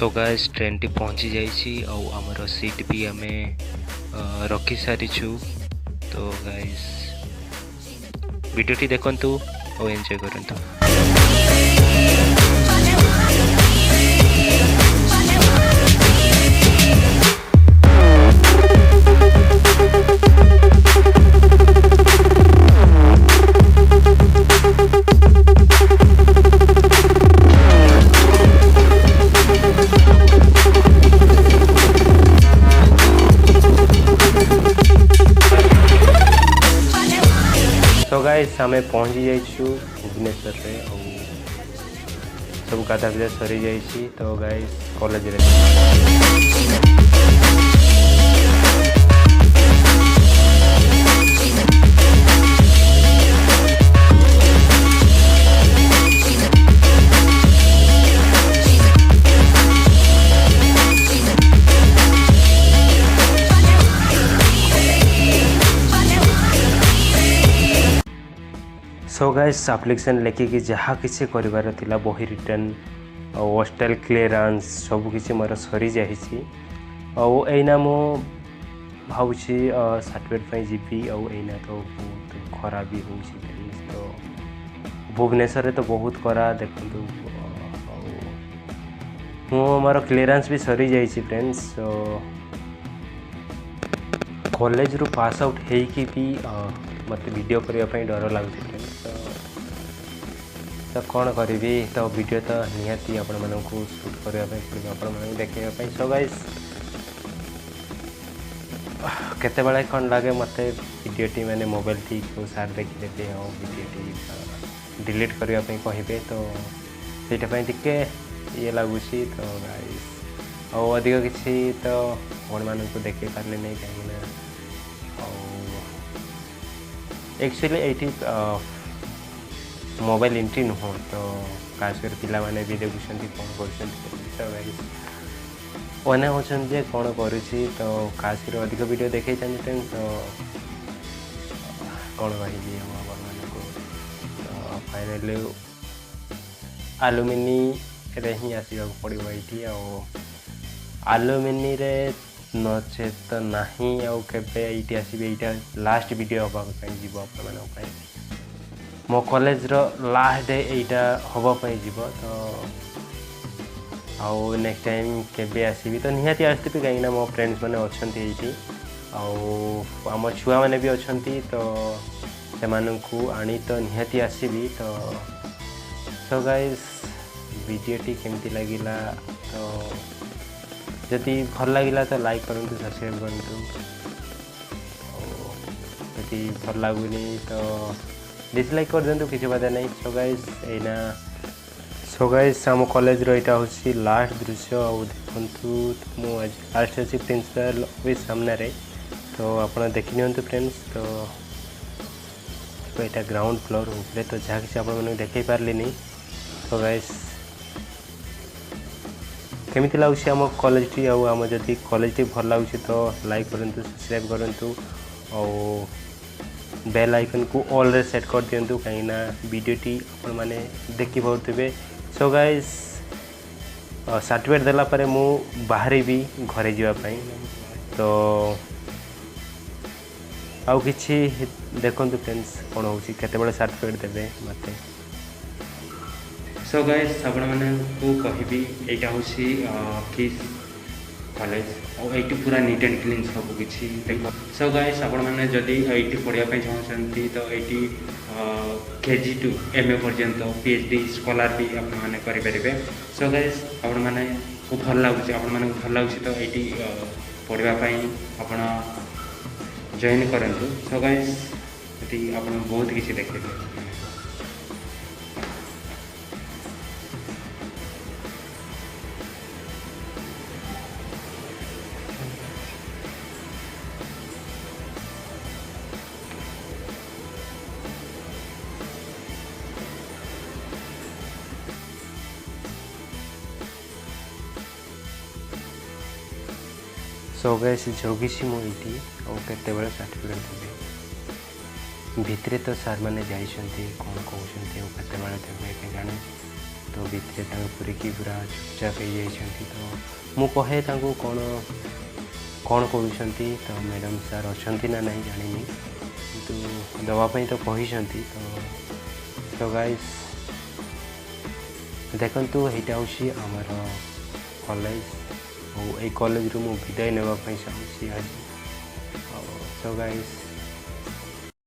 So guys train T पहुँची जाइए और आमर सीट भी आम रखी सारीचु। तो गाइस वीडियोटी देखंतु और एंजॉय करंतु। तो गाइस आम पहुँची जाइछु भुवनेश्वर रे और सब गाधा पिधा सरी जाइछि। तो गाइस कॉलेज रे सो गाइस एप्लिकेशन लेखिकी जहाँ किसी कर बही रिटर्न और हॉस्टेल क्लीयरेंस सबकि मोर सरी जाइए। और एना मो भावुँ सर्टिफिकेट जीवी और एना तो बहुत खरा भी हो। तो भुवनेश्वर रे तो बहुत करा देखु मोर क्लीयरेंस भी सरी जाइए फ्रेंड्स। कॉलेज रू पास आउट होइकी भी मत वीडियो करने डर लगुच। तो कौन करी तो वीडियो तो निहाती आपण मानू शूट करने पड़े आपण देखा। सो गाइस केते बेले कौन लगे मत वीडियोटी मैंने मोबाइल टी को सार देखिदेवे और वीडियोटी डिलीट करने कहे तो सहीटा टिके ये लगुच। तो गाइस और अधिक किसी तो आपण मानू देखे पारे नहीं कहीं एक्चुअली ये मोबाइल एंट्री नुह। तो खासकर पिला माने भी देखुं कौन कर होचे कौन करुँची। तो खासकर अधिक वीडियो देखे फ्रेंड्स तो कौन कहि को तो फाइनली आलुमिनी रे ही आसवा पड़ो ये आलुमिनी रे नचे तो नहीं आते आसबे यहाँ लास्ट वीडियो हाँपाई जीव आप मो कॉलेज रो लास्ट डे यहाँ हाँपाई जीव। तो आउ नेक्स्ट टाइम केबे आसबि तो निहाती आसती कहीं मो फ्रेंड्स मैंने अच्छा ये आम छुआ मैंने भी अच्छा। तो से आनी तो निहाती आसबि। तो सो गाइस वीडियोटी केमती लगिला तो जदि भल लगिला तो लाइक करूँ सब्सक्राइब करूँ। जदि भल लगुनि तो डिसलाइक कर दिंतु किसी बात नहीं। सो गाइस आम कॉलेज रो यहाँ हूँ लास्ट दृश्य और देखु मुझे लास्ट अच्छी प्रिंसिपल ऑफिस सामने रे। तो आप देखी नि फ्रेंड्स। तो यहाँ ग्राउंड फ्लोर ऊपर तो जहाँ किसी आप देखे पारे। तो गाइस केमिति लगुच आम कॉलेज टी आम जदि कॉलेज टी भल लगुच तो लाइक करूँ सब्सक्राइब करूँ और बेल आइकन को ऑल रे सेट कर दिंतु कहीं वीडियोटी आपण माने देखि पारे। सो गाइस सर्टिफिकेट देला परे मु बाहर भी घरे जावाई। तो आउ किछि देखंतु फ्रेंड्स कौन होची केते बेले सर्टिफिकेट देबे मते। सो गाइस आपण मानू कहबी यहाँ हूँ किस कॉलेज और ये पूरा नीट एंड क्लीन सब किसी देख। सो गाइस आपण मैंने जदि ये पढ़ाई चाहते तो ये KG to MA पर्यंत PhD स्कॉलर भी आपने करें। सो गाइस आपण मैंने भल लगुच भल लगुच तो ये पढ़ाई आप जॉइन करूँ। सो गाइस ये आप बहुत किसी देखे। सो गाइस जगिसी मुझे और केते बेले सर्टिफिकेट देवे भितरे तो सार मैंने जाइए कौन कहते केते बेले देवे के जाने। तो भितर पूरी पूरा चुपचाप हो जाइछंती। तो मु कहे तांको कौन करुछंती तो मैडम सर अछंती ना नहीं जानिनी किंतु दवापाई तो कहिछंती। तो गाइस देखंतु एटा होशी हमर कॉलेज और ए कॉलेज रु मु विदाय नेबा पई चाहूची आज। तो गाइस